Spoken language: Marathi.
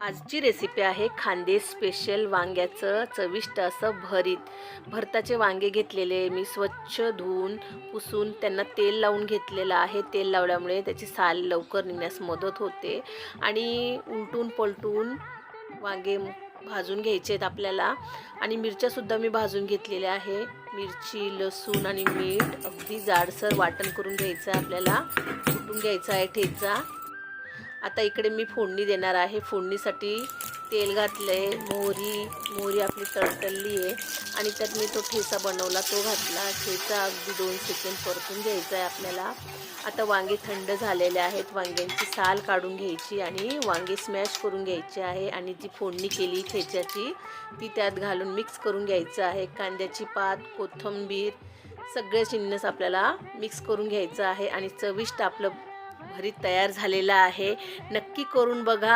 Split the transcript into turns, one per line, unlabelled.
आजची रेसिपी आहे खानदेश स्पेशल वांग्याचं चविष्ट असं भरीत. भरताचे वांगे घेतलेले मी स्वच्छ धुवून पुसून त्यांना तेल लावून घेतलेलं आहे. तेल लावल्यामुळे त्याची साल लवकर निघण्यास मदत होते आणि उलटून पलटून वांगे भाजून घ्यायचे आहेत आपल्याला. आणि मिरच्यासुद्धा मी भाजून घेतलेल्या आहे. मिरची, लसूण आणि मीठ अगदी जाडसर वाटण करून घ्यायचं आहे आपल्याला. कुटून घ्यायचा आहे ठेचा. आता इकडे मी फोडणी देणार आहे. फोडणीसाठी तेल घातलं आहे. मोहरी आपली तळतळली आहे आणि त्यात मी तो ठेचा बनवला तो घातला. ठेचा अगदी 2 सेकंद परतून घ्यायचा आहे आपल्याला. आता वांगे थंड झालेले आहेत. वांग्यांची साल काढून घ्यायची आणि वांगे स्मॅश करून घ्यायचे आहे आणि जी फोडणी केली ठेच्याची ती त्यात घालून मिक्स करून घ्यायचं आहे. कांद्याची पात, कोथिंबीर सगळे जिन्नस आपल्याला मिक्स करून घ्यायचं आहे आणि चविष्ट आपलं भरीत तयार झालेला आहे. नक्की करून बघा.